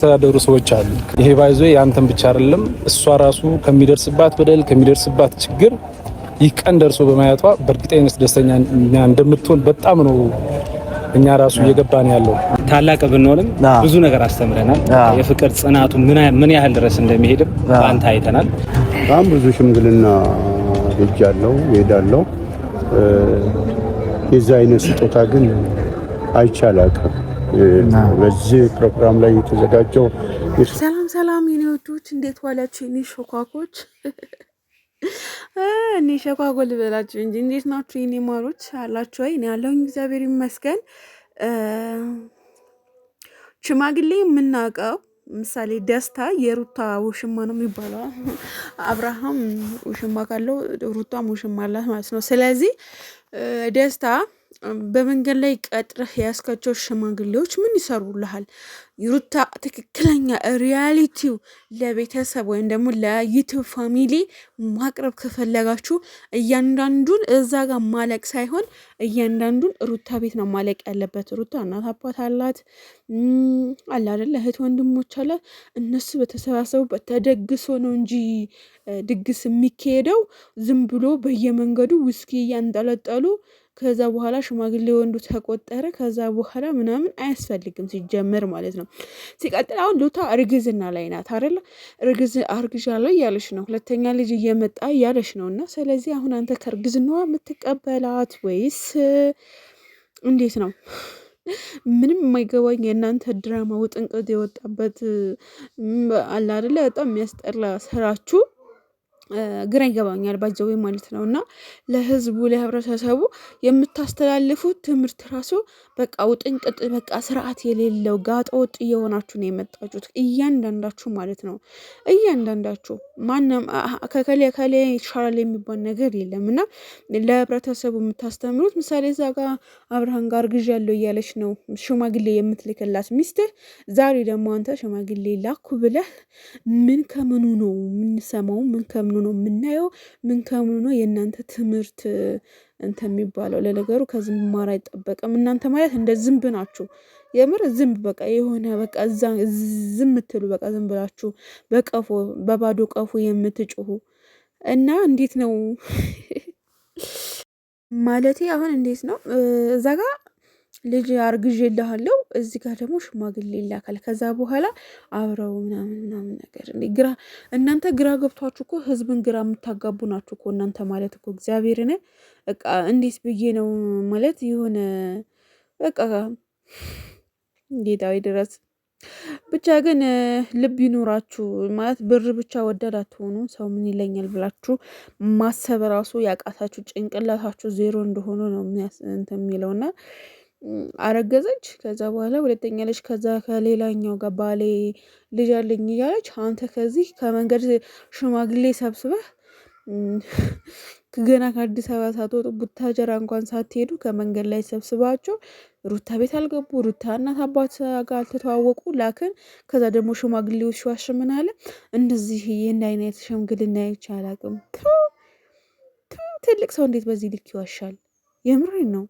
ተዳደሩ ሰዎች አሉ። ይሄ ባይዞ ያንተን ብቻ አይደለም እሷ ራሱ ከሚደርስባት በደል ከሚደርስባት ችግር ይህ ቀን ደርሶ በማየቷ በእርግጠኝነት ደስተኛ እንደምትሆን በጣም ነው እኛ ራሱ እየገባን ያለው። ታላቅ ብንሆንም ብዙ ነገር አስተምረናል። የፍቅር ጽናቱ ምን ያህል ድረስ እንደሚሄድም አንተ አይተናል። በጣም ብዙ ሽምግልና ሄጃለሁ እሄዳለሁ። የዛ አይነት ስጦታ ግን አይቻላቅም። በዚህ ፕሮግራም ላይ የተዘጋጀው ሰላም የኔ ወዶች እንዴት ዋላችሁ? እኔ ሾኳኮች እኔ ሸኳጎል ብላችሁ እንጂ እንዴት ናችሁ የኔ ማሮች? አላችሁ ወይ? እኔ ያለሁኝ እግዚአብሔር ይመስገን። ሽማግሌ የምናውቀው ምሳሌ ደስታ የሩታ ውሽማ ነው የሚባለው። አብርሃም ውሽማ ካለው ሩታም ውሽማ አላት ማለት ነው። ስለዚህ ደስታ በመንገድ ላይ ቀጥረህ ያስካቸው ሽማግሌዎች ምን ይሰሩልሃል? ሩታ ትክክለኛ ሪያሊቲው ለቤተሰብ ወይም ደግሞ ለዩቲዩብ ፋሚሊ ማቅረብ ከፈለጋችሁ እያንዳንዱን እዛ ጋር ማለቅ ሳይሆን እያንዳንዱን ሩታ ቤት ነው ማለቅ ያለበት። ሩታ እናት አባት አላት አለ አይደለ? እህት ወንድሞች አላት። እነሱ በተሰባሰቡበት ተደግሶ ነው እንጂ ድግስ የሚካሄደው ዝም ብሎ በየመንገዱ ውስኪ እያንጠለጠሉ ከዛ በኋላ ሽማግሌ ወንዱ ተቆጠረ ከዛ በኋላ ምናምን አያስፈልግም ሲጀመር ማለት ነው። ሲቀጥል አሁን ሉታ እርግዝና ላይ ናት አይደል? አርግዣለሁ እያለች ነው። ሁለተኛ ልጅ እየመጣ እያለች ነው። እና ስለዚህ አሁን አንተ ከእርግዝናዋ የምትቀበላት ወይስ እንዴት ነው? ምንም የማይገባኝ የእናንተ ድራማ ውጥንቅጥ የወጣበት አለ አይደለ? በጣም የሚያስጠላ ስራችሁ ግራ ይገባኛል ባጀው ማለት ነው። እና ለህዝቡ ለህብረተሰቡ የምታስተላልፉት ትምህርት ራሱ በቃ ውጥንቅጥ በቃ ስርዓት የሌለው ጋጠ ወጥ እየሆናችሁ ነው የመጣችሁት እያንዳንዳችሁ ማለት ነው። እያንዳንዳችሁ ማንም ከከሌ ይሻላል የሚባል ነገር የለም። እና ለህብረተሰቡ የምታስተምሩት ምሳሌ እዛ ጋር አብርሃም ጋር አርግዣለሁ እያለች ነው ሽማግሌ የምትልክላት ሚስትህ። ዛሬ ደግሞ አንተ ሽማግሌ ላኩ ብለህ ምን ከምኑ ነው የምንሰማው? ምን ከምኑ ነው የምናየው? ምን ከምኑ ነው የእናንተ ትምህርት እንተ የሚባለው? ለነገሩ ከዝንብ ማር አይጠበቅም። እናንተ ማለት እንደ ዝንብ ናችሁ። የምር ዝንብ በቃ የሆነ በቃ እዛ ዝም ምትሉ በቃ ዝም ብላችሁ በቀፎ በባዶ ቀፎ የምትጮሁ እና እንዴት ነው ማለቴ አሁን እንዴት ነው እዛ ጋር ልጅ አርግዤልሃለሁ እዚህ ጋር ደግሞ ሽማግሌ ይላካል። ከዛ በኋላ አብረው ምናምን ነገር ግራ እናንተ ግራ ገብቷችሁ እኮ ህዝብን ግራ የምታጋቡ ናችሁ እኮ እናንተ ማለት እኮ እግዚአብሔርን በቃ እንዴት ብዬ ነው ማለት የሆነ በቃ ጌታዊ ድረስ ብቻ ግን ልብ ይኖራችሁ ማለት ብር ብቻ ወደድ አትሆኑ። ሰው ምን ይለኛል ብላችሁ ማሰብ ራሱ ያቃታችሁ ጭንቅላታችሁ ዜሮ እንደሆነ ነው የሚለውና አረገዘች። ከዛ በኋላ ሁለተኛ ልጅ ከዛ ከሌላኛው ጋር ባሌ ልጅ አለኝ እያለች አንተ ከዚህ ከመንገድ ሽማግሌ ሰብስበህ ገና ከአዲስ አበባ ሳትወጡ ቡታጀራ እንኳን ሳትሄዱ ከመንገድ ላይ ሰብስባቸው ሩታ ቤት አልገቡ። ሩታ እናት አባት ጋር አልተተዋወቁ ላክን። ከዛ ደግሞ ሽማግሌዎች ሲዋሽ ምን አለ እንደዚህ ይህን አይነት ሽምግልና አይቼ አላቅም። ትልቅ ሰው እንዴት በዚህ ልክ ይዋሻል? የምሬን ነው።